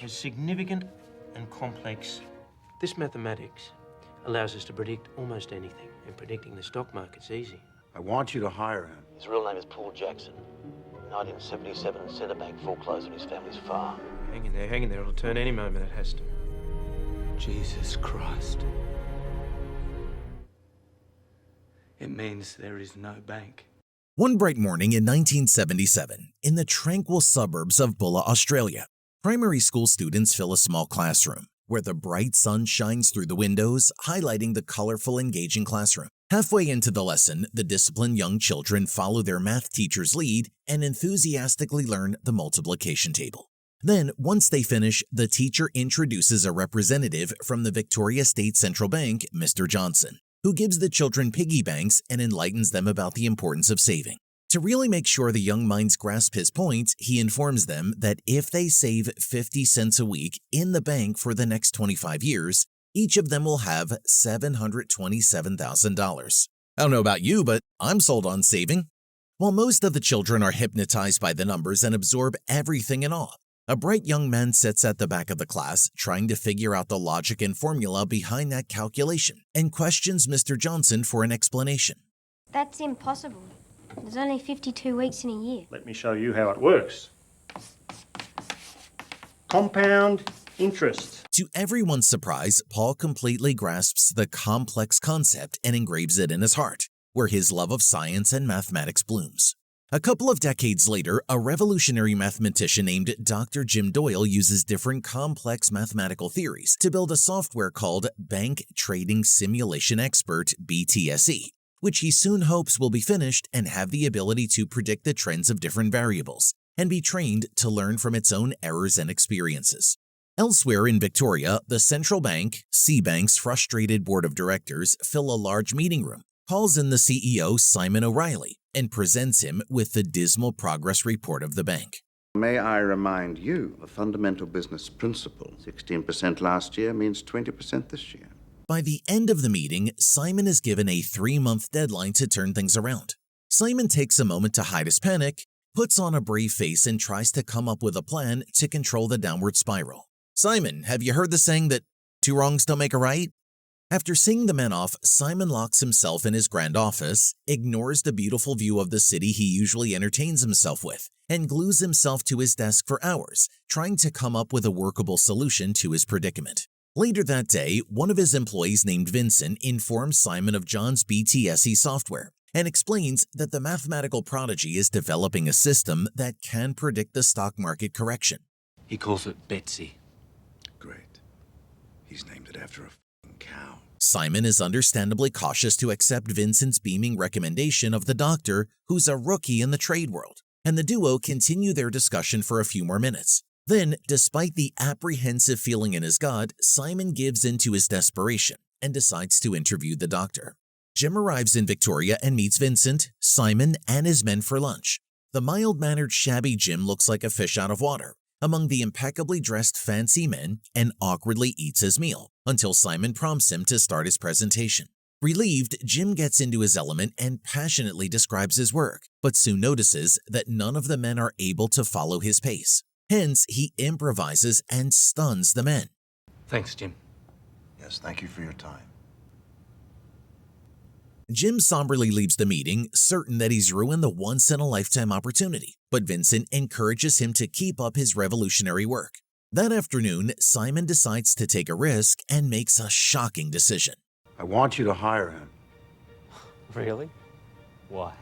is significant and complex. This mathematics allows us to predict almost anything, and predicting the stock market's easy. I want you to hire him. His real name is Paul Jackson. 1977, Centre Bank foreclosed on his family's farm. Hang in there. It'll turn any moment it has to. Jesus Christ. It means there is no bank. One bright morning in 1977, in the tranquil suburbs of Bulla, Australia, primary school students fill a small classroom where the bright sun shines through the windows, highlighting the colorful, engaging classroom. Halfway into the lesson, the disciplined young children follow their math teacher's lead and enthusiastically learn the multiplication table. Then, once they finish, the teacher introduces a representative from the Victoria State Central Bank, Mr. Johnson, who gives the children piggy banks and enlightens them about the importance of saving. To really make sure the young minds grasp his point, he informs them that if they save 50 cents a week in the bank for the next 25 years, each of them will have $727,000. I don't know about you, but I'm sold on saving. While most of the children are hypnotized by the numbers and absorb everything in awe, a bright young man sits at the back of the class trying to figure out the logic and formula behind that calculation and questions Mr. Johnson for an explanation. That's impossible. There's only 52 weeks in a year. Let me show you how it works. Compound interest. To everyone's surprise, Paul completely grasps the complex concept and engraves it in his heart, where his love of science and mathematics blooms. A couple of decades later, a revolutionary mathematician named Dr. Jim Doyle uses different complex mathematical theories to build a software called Bank Trading Simulation Expert (BTSE), which he soon hopes will be finished and have the ability to predict the trends of different variables and be trained to learn from its own errors and experiences. Elsewhere in Victoria, the central bank, C-Bank's frustrated board of directors fill a large meeting room, calls in the CEO Simon O'Reilly, and presents him with the dismal progress report of the bank. May I remind you of a fundamental business principle. 16% last year means 20% this year. By the end of the meeting, Simon is given a 3-month deadline to turn things around. Simon takes a moment to hide his panic, puts on a brave face, and tries to come up with a plan to control the downward spiral. Simon, have you heard the saying that 2 wrongs don't make a right? After seeing the men off, Simon locks himself in his grand office, ignores the beautiful view of the city he usually entertains himself with, and glues himself to his desk for hours, trying to come up with a workable solution to his predicament. Later that day, one of his employees named Vincent informs Simon of John's BTSE software and explains that the mathematical prodigy is developing a system that can predict the stock market correction. He calls it Betsy. Great. He's named it after a f***ing cow. Simon is understandably cautious to accept Vincent's beaming recommendation of the doctor, who's a rookie in the trade world, and the duo continue their discussion for a few more minutes. Then, despite the apprehensive feeling in his gut, Simon gives in to his desperation and decides to interview the doctor. Jim arrives in Victoria and meets Vincent, Simon, and his men for lunch. The mild-mannered, shabby Jim looks like a fish out of water among the impeccably dressed fancy men and awkwardly eats his meal until Simon prompts him to start his presentation. Relieved, Jim gets into his element and passionately describes his work, but soon notices that none of the men are able to follow his pace. Hence, he improvises and stuns the men. Thanks, Jim. Yes, thank you for your time. Jim somberly leaves the meeting, certain that he's ruined the once-in-a-lifetime opportunity, but Vincent encourages him to keep up his revolutionary work. That afternoon, Simon decides to take a risk and makes a shocking decision. I want you to hire him. Really? Why?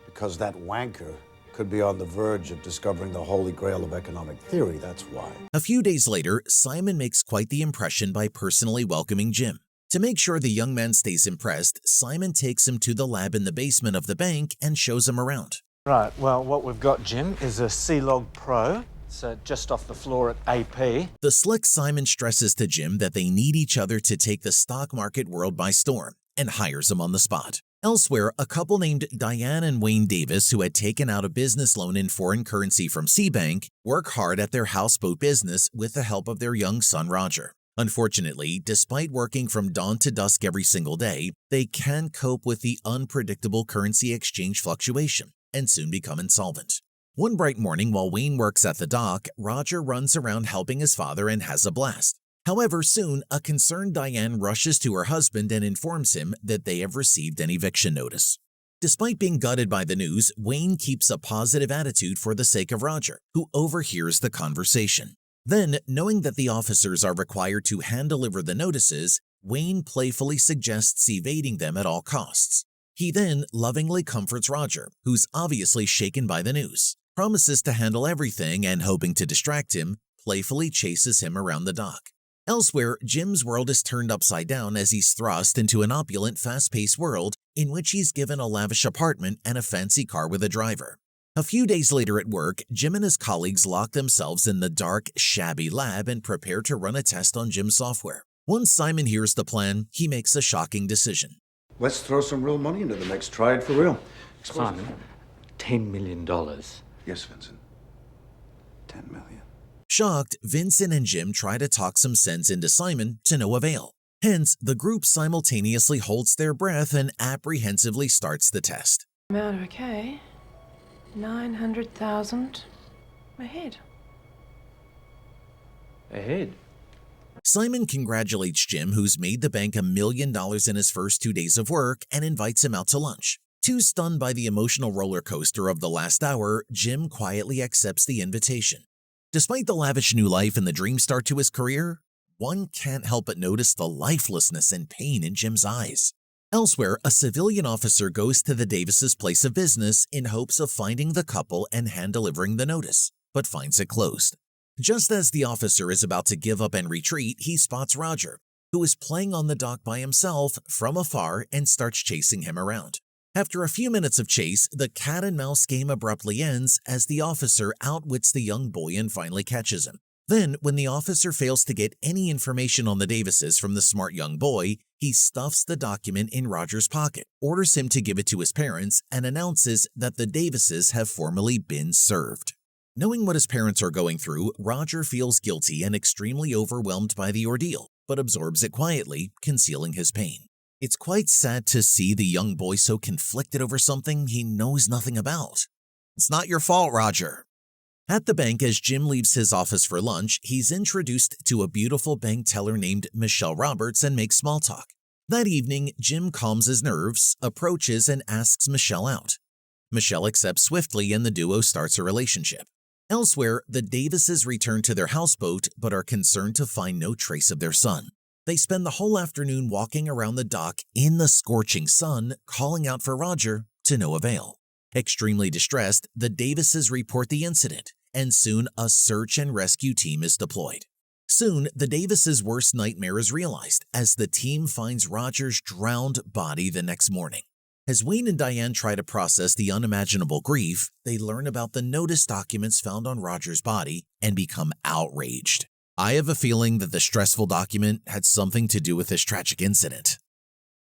Because that wanker could be on the verge of discovering the holy grail of economic theory, that's why. A few days later, Simon makes quite the impression by personally welcoming Jim. To make sure the young man stays impressed, Simon takes him to the lab in the basement of the bank and shows him around. Right, well, what we've got, Jim, is a C-Log Pro. It's just off the floor at AP. The slick Simon stresses to Jim that they need each other to take the stock market world by storm and hires him on the spot. Elsewhere, a couple named Diane and Wayne Davis, who had taken out a business loan in foreign currency from C-Bank, work hard at their houseboat business with the help of their young son Roger. Unfortunately, despite working from dawn to dusk every single day, they can't cope with the unpredictable currency exchange fluctuation and soon become insolvent. One bright morning while Wayne works at the dock, Roger runs around helping his father and has a blast. However, soon, a concerned Diane rushes to her husband and informs him that they have received an eviction notice. Despite being gutted by the news, Wayne keeps a positive attitude for the sake of Roger, who overhears the conversation. Then, knowing that the officers are required to hand-deliver the notices, Wayne playfully suggests evading them at all costs. He then lovingly comforts Roger, who's obviously shaken by the news, promises to handle everything, and hoping to distract him, playfully chases him around the dock. Elsewhere, Jim's world is turned upside down as he's thrust into an opulent, fast-paced world in which he's given a lavish apartment and a fancy car with a driver. A few days later at work, Jim and his colleagues lock themselves in the dark, shabby lab and prepare to run a test on Jim's software. Once Simon hears the plan, he makes a shocking decision. Let's throw some real money into the mix. Try it for real. Simon, $10 million. Yes, Vincent. 10 million. Shocked, Vincent and Jim try to talk some sense into Simon to no avail. Hence, the group simultaneously holds their breath and apprehensively starts the test. Amount okay. 900,000 ahead. Ahead. Simon congratulates Jim, who's made the bank $1 million in his first 2 days of work, and invites him out to lunch. Too stunned by the emotional roller coaster of the last hour, Jim quietly accepts the invitation. Despite the lavish new life and the dream start to his career, one can't help but notice the lifelessness and pain in Jim's eyes. Elsewhere, a civilian officer goes to the Davises' place of business in hopes of finding the couple and hand-delivering the notice, but finds it closed. Just as the officer is about to give up and retreat, he spots Roger, who is playing on the dock by himself from afar, and starts chasing him around. After a few minutes of chase, the cat-and-mouse game abruptly ends as the officer outwits the young boy and finally catches him. Then, when the officer fails to get any information on the Davises from the smart young boy, he stuffs the document in Roger's pocket, orders him to give it to his parents, and announces that the Davises have formally been served. Knowing what his parents are going through, Roger feels guilty and extremely overwhelmed by the ordeal, but absorbs it quietly, concealing his pain. It's quite sad to see the young boy so conflicted over something he knows nothing about. It's not your fault, Roger. At the bank, as Jim leaves his office for lunch, he's introduced to a beautiful bank teller named Michelle Roberts and makes small talk. That evening, Jim calms his nerves, approaches, and asks Michelle out. Michelle accepts swiftly, and the duo starts a relationship. Elsewhere, the Davises return to their houseboat but are concerned to find no trace of their son. They spend the whole afternoon walking around the dock in the scorching sun, calling out for Roger, to no avail. Extremely distressed, the Davises report the incident, and soon a search and rescue team is deployed. Soon, the Davises' worst nightmare is realized as the team finds Roger's drowned body the next morning. As Wayne and Diane try to process the unimaginable grief, they learn about the notice documents found on Roger's body and become outraged. I have a feeling that the stressful document had something to do with this tragic incident.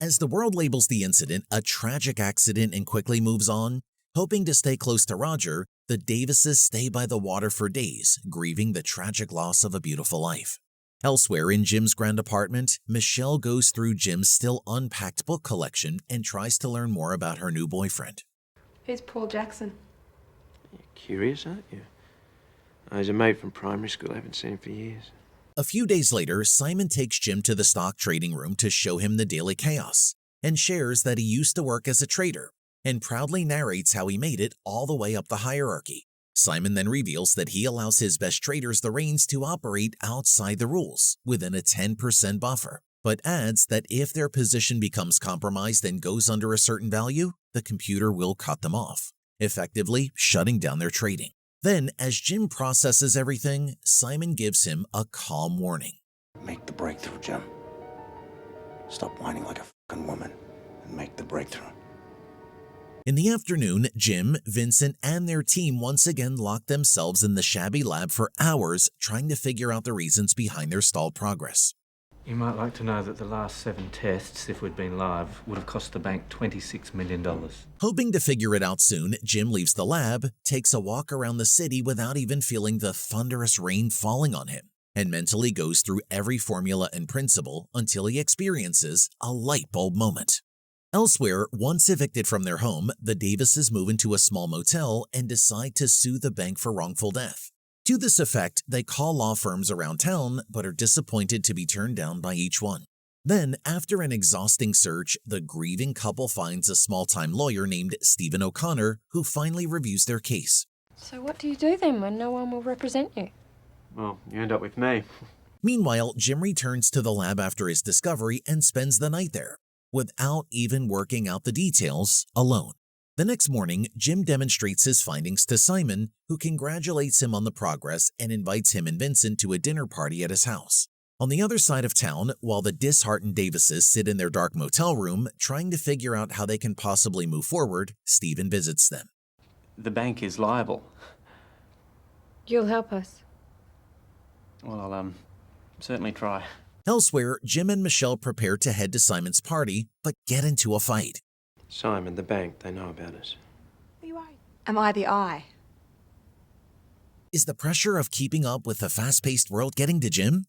As the world labels the incident a tragic accident and quickly moves on, hoping to stay close to Roger, the Davises stay by the water for days, grieving the tragic loss of a beautiful life. Elsewhere in Jim's grand apartment, Michelle goes through Jim's still unpacked book collection and tries to learn more about her new boyfriend. Who's Paul Jackson? You're curious, aren't you? He's a mate from primary school. I haven't seen him for years. A few days later, Simon takes Jim to the stock trading room to show him the daily chaos and shares that he used to work as a trader and proudly narrates how he made it all the way up the hierarchy. Simon then reveals that he allows his best traders the reins to operate outside the rules within a 10% buffer, but adds that if their position becomes compromised and goes under a certain value, the computer will cut them off, effectively shutting down their trading. Then, as Jim processes everything, Simon gives him a calm warning. Make the breakthrough, Jim. Stop whining like a fucking woman and make the breakthrough. In the afternoon, Jim, Vincent, and their team once again locked themselves in the shabby lab for hours trying to figure out the reasons behind their stalled progress. You might like to know that the last 7 tests, if we'd been live, would have cost the bank $26 million. Hoping to figure it out soon, Jim leaves the lab, takes a walk around the city without even feeling the thunderous rain falling on him, and mentally goes through every formula and principle until he experiences a light bulb moment. Elsewhere, once evicted from their home, the Davises move into a small motel and decide to sue the bank for wrongful death. To this effect, they call law firms around town but are disappointed to be turned down by each one. Then, after an exhausting search, the grieving couple finds a small-time lawyer named Stephen O'Connor who finally reviews their case. So what do you do then when no one will represent you? Well, you end up with me. Meanwhile, Jim returns to the lab after his discovery and spends the night there, without even working out the details alone. The next morning, Jim demonstrates his findings to Simon, who congratulates him on the progress and invites him and Vincent to a dinner party at his house. On the other side of town, while the disheartened Davises sit in their dark motel room trying to figure out how they can possibly move forward, Stephen visits them. The bank is liable. You'll help us. Well, I'll certainly try. Elsewhere, Jim and Michelle prepare to head to Simon's party, but get into a fight. Simon, the bank, they know about us. Are you worried? Am I the eye? Is the pressure of keeping up with the fast-paced world getting to Jim?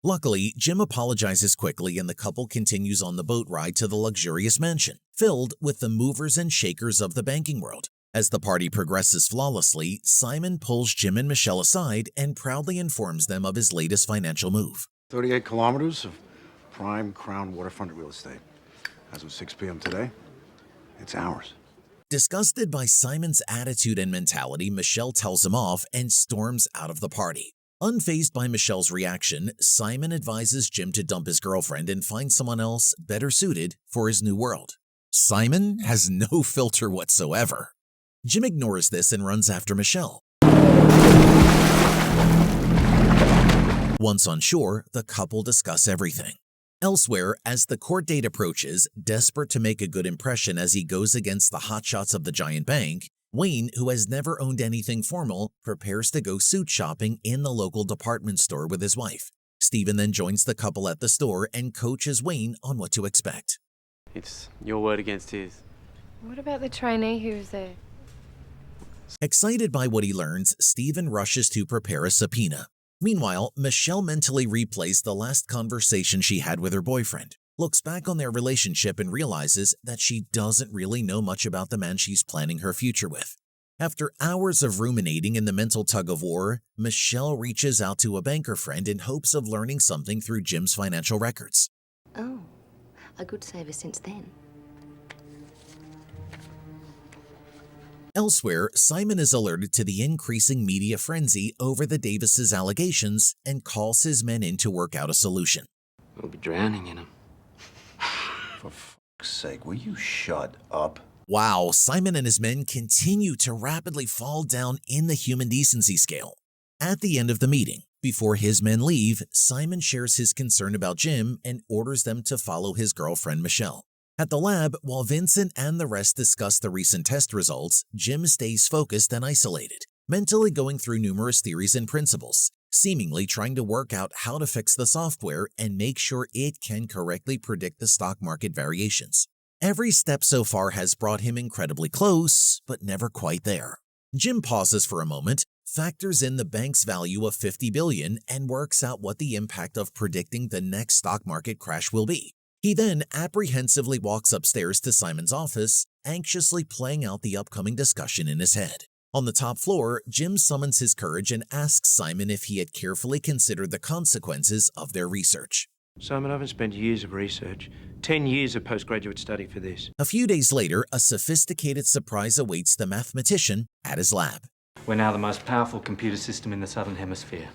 Luckily, Jim apologizes quickly and the couple continues on the boat ride to the luxurious mansion, filled with the movers and shakers of the banking world. As the party progresses flawlessly, Simon pulls Jim and Michelle aside and proudly informs them of his latest financial move. 38 kilometers of prime crown waterfront real estate. As of 6 p.m. today, it's ours. Disgusted by Simon's attitude and mentality, Michelle tells him off and storms out of the party. Unfazed by Michelle's reaction, Simon advises Jim to dump his girlfriend and find someone else better suited for his new world. Simon has no filter whatsoever. Jim ignores this and runs after Michelle. Once on shore, the couple discuss everything. Elsewhere, as the court date approaches, desperate to make a good impression as he goes against the hotshots of the giant bank, Wayne, who has never owned anything formal, prepares to go suit shopping in the local department store with his wife. Stephen then joins the couple at the store and coaches Wayne on what to expect. It's your word against his. What about the trainee who was there? Excited by what he learns, Stephen rushes to prepare a subpoena. Meanwhile, Michelle mentally replays the last conversation she had with her boyfriend, looks back on their relationship and realizes that she doesn't really know much about the man she's planning her future with. After hours of ruminating in the mental tug-of-war, Michelle reaches out to a banker friend in hopes of learning something through Jim's financial records. Oh, a good saver since then. Elsewhere, Simon is alerted to the increasing media frenzy over the Davises' allegations and calls his men in to work out a solution. We'll be drowning in him. For fuck's sake, will you shut up? Wow, Simon and his men continue to rapidly fall down in the human decency scale. At the end of the meeting, before his men leave, Simon shares his concern about Jim and orders them to follow his girlfriend Michelle. At the lab, while Vincent and the rest discuss the recent test results, Jim stays focused and isolated, mentally going through numerous theories and principles, seemingly trying to work out how to fix the software and make sure it can correctly predict the stock market variations. Every step so far has brought him incredibly close, but never quite there. Jim pauses for a moment, factors in the bank's value of $50 billion, and works out what the impact of predicting the next stock market crash will be. He then apprehensively walks upstairs to Simon's office, anxiously playing out the upcoming discussion in his head. On the top floor, Jim summons his courage and asks Simon if he had carefully considered the consequences of their research. Simon, I haven't spent years of research, 10 years of postgraduate study for this. A few days later, a sophisticated surprise awaits the mathematician at his lab. We're now the most powerful computer system in the Southern Hemisphere.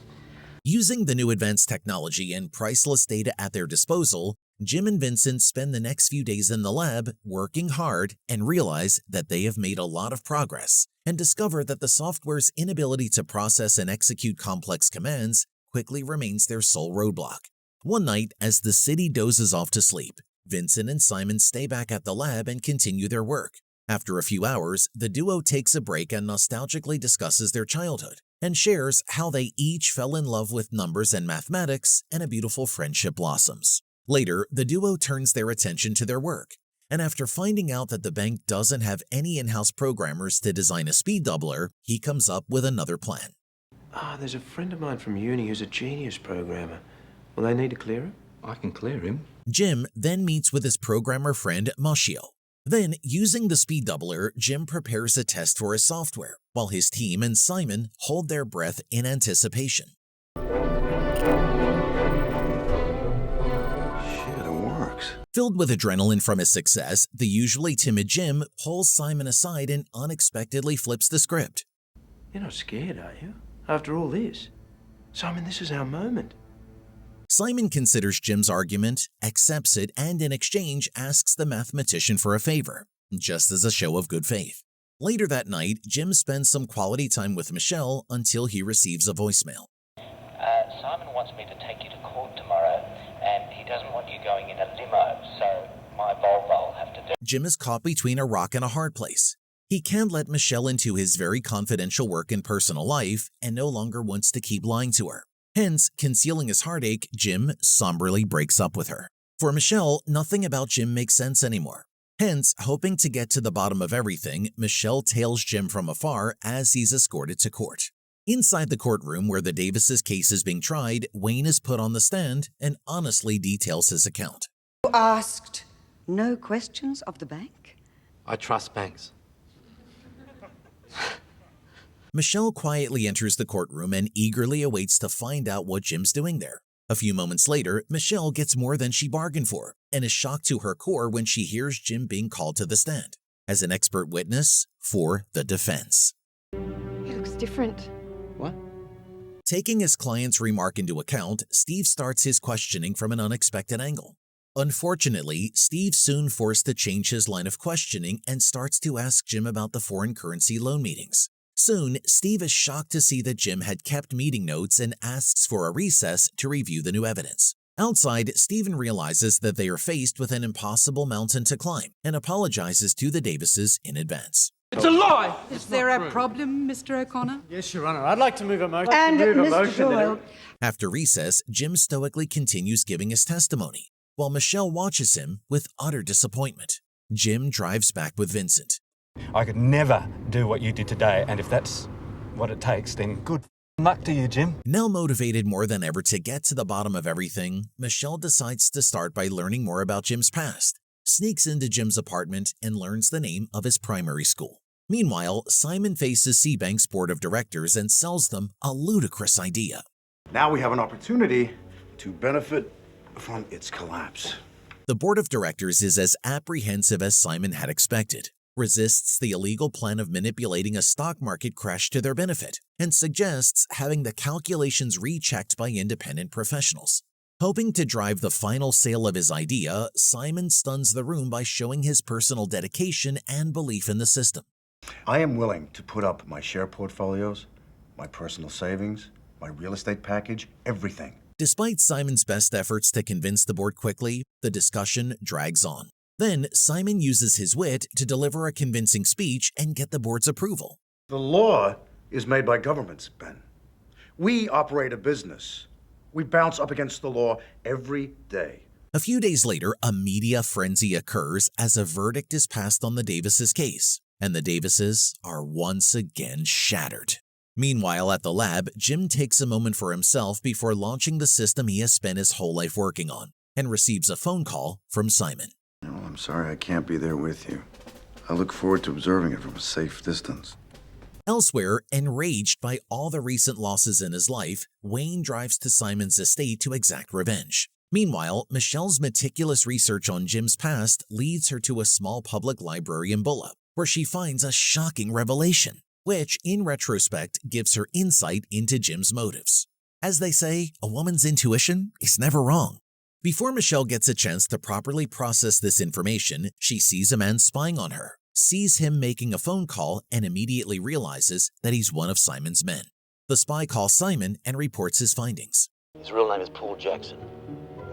Using the new advanced technology and priceless data at their disposal, Jim and Vincent spend the next few days in the lab working hard and realize that they have made a lot of progress and discover that the software's inability to process and execute complex commands quickly remains their sole roadblock. One night, as the city dozes off to sleep, Vincent and Simon stay back at the lab and continue their work. After a few hours, the duo takes a break and nostalgically discusses their childhood and shares how they each fell in love with numbers and mathematics, and a beautiful friendship blossoms. Later, the duo turns their attention to their work, and after finding out that the bank doesn't have any in-house programmers to design a speed doubler, he comes up with another plan. There's a friend of mine from uni who's a genius programmer. Will they need to clear him? I can clear him. Jim then meets with his programmer friend Mashio. Then, using the speed doubler, Jim prepares a test for his software, while his team and Simon hold their breath in anticipation. Shit, it works. Filled with adrenaline from his success, the usually timid Jim pulls Simon aside and unexpectedly flips the script. You're not scared, are you? After all this? Simon, this is our moment. Simon considers Jim's argument, accepts it, and in exchange asks the mathematician for a favor, just as a show of good faith. Later that night, Jim spends some quality time with Michelle until he receives a voicemail. Simon wants me to take you to court tomorrow, and he doesn't want you going in a limo, so my Volvo will have to do. Jim is caught between a rock and a hard place. He can't let Michelle into his very confidential work and personal life and no longer wants to keep lying to her. Hence, concealing his heartache, Jim somberly breaks up with her. For Michelle, nothing about Jim makes sense anymore. Hence, hoping to get to the bottom of everything, Michelle tails Jim from afar as he's escorted to court. Inside the courtroom where the Davises' case is being tried, Wayne is put on the stand and honestly details his account. You asked no questions of the bank? I trust banks. Michelle quietly enters the courtroom and eagerly awaits to find out what Jim's doing there. A few moments later, Michelle gets more than she bargained for and is shocked to her core when she hears Jim being called to the stand as an expert witness for the defense. He looks different. What? Taking his client's remark into account, Steve starts his questioning from an unexpected angle. Unfortunately, Steve's soon forced to change his line of questioning and starts to ask Jim about the foreign currency loan meetings. Soon, Steve is shocked to see that Jim had kept meeting notes and asks for a recess to review the new evidence. Outside, Stephen realizes that they are faced with an impossible mountain to climb and apologizes to the Davises in advance. It's a lie! Is there a problem, Mr. O'Connor? Yes, Your Honor. I'd like to move a motion. And Mr. Doyle. After recess, Jim stoically continues giving his testimony, while Michelle watches him with utter disappointment. Jim drives back with Vincent. I could never do what you did today, and if that's what it takes, then good luck to you, Jim. Now motivated more than ever to get to the bottom of everything, Michelle decides to start by learning more about Jim's past, sneaks into Jim's apartment, and learns the name of his primary school. Meanwhile, Simon faces C-Bank's board of directors and sells them a ludicrous idea. Now we have an opportunity to benefit from its collapse. The board of directors is as apprehensive as Simon had expected, resists the illegal plan of manipulating a stock market crash to their benefit, and suggests having the calculations rechecked by independent professionals. Hoping to drive the final sale of his idea, Simon stuns the room by showing his personal dedication and belief in the system. I am willing to put up my share portfolios, my personal savings, my real estate package, everything. Despite Simon's best efforts to convince the board quickly, the discussion drags on. Then, Simon uses his wit to deliver a convincing speech and get the board's approval. The law is made by governments, Ben. We operate a business. We bounce up against the law every day. A few days later, a media frenzy occurs as a verdict is passed on the Davises' case, and the Davises are once again shattered. Meanwhile, at the lab, Jim takes a moment for himself before launching the system he has spent his whole life working on, and receives a phone call from Simon. Well, I'm sorry I can't be there with you. I look forward to observing it from a safe distance. Elsewhere, enraged by all the recent losses in his life, Wayne drives to Simon's estate to exact revenge. Meanwhile, Michelle's meticulous research on Jim's past leads her to a small public library in Butel, where she finds a shocking revelation, which, in retrospect, gives her insight into Jim's motives. As they say, a woman's intuition is never wrong. Before Michelle gets a chance to properly process this information, she sees a man spying on her, sees him making a phone call, and immediately realizes that he's one of Simon's men. The spy calls Simon and reports his findings. His real name is Paul Jackson.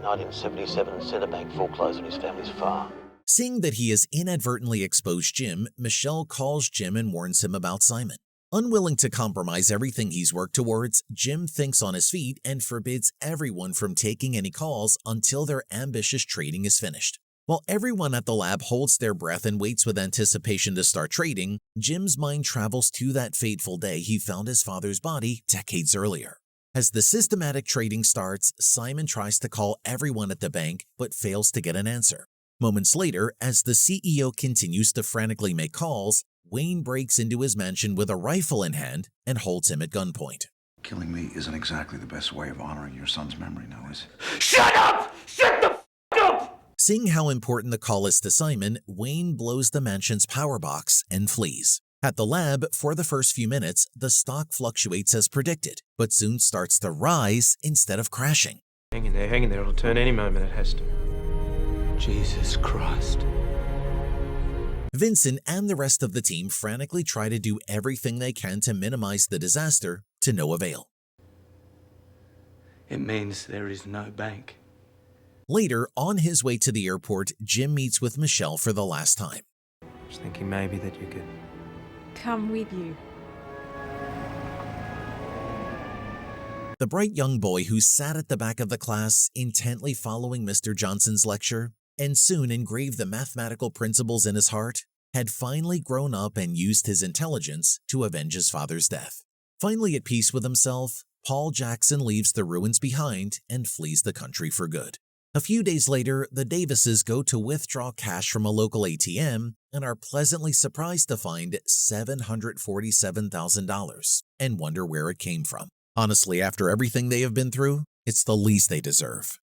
1977 Centre Bank foreclosed on his family's farm. Seeing that he has inadvertently exposed Jim, Michelle calls Jim and warns him about Simon. Unwilling to compromise everything he's worked towards, Jim thinks on his feet and forbids everyone from taking any calls until their ambitious trading is finished. While everyone at the lab holds their breath and waits with anticipation to start trading, Jim's mind travels to that fateful day he found his father's body decades earlier. As the systematic trading starts, Simon tries to call everyone at the bank but fails to get an answer. Moments later, as the CEO continues to frantically make calls, Wayne breaks into his mansion with a rifle in hand and holds him at gunpoint. Killing me isn't exactly the best way of honoring your son's memory, now is it? Shut up! Shut the f*** up! Seeing how important the call is to Simon, Wayne blows the mansion's power box and flees. At the lab, for the first few minutes, the stock fluctuates as predicted, but soon starts to rise instead of crashing. Hang in there, it'll turn any moment it has to. Jesus Christ. Vincent and the rest of the team frantically try to do everything they can to minimize the disaster, to no avail. It means there is no bank. Later, on his way to the airport, Jim meets with Michelle for the last time. I was thinking maybe that you could... Come with you. The bright young boy who sat at the back of the class, intently following Mr. Johnson's lecture, and soon engraved the mathematical principles in his heart, had finally grown up and used his intelligence to avenge his father's death. Finally at peace with himself, Paul Jackson leaves the ruins behind and flees the country for good. A few days later, the Davises go to withdraw cash from a local ATM and are pleasantly surprised to find $747,000 and wonder where it came from. Honestly, after everything they have been through, it's the least they deserve.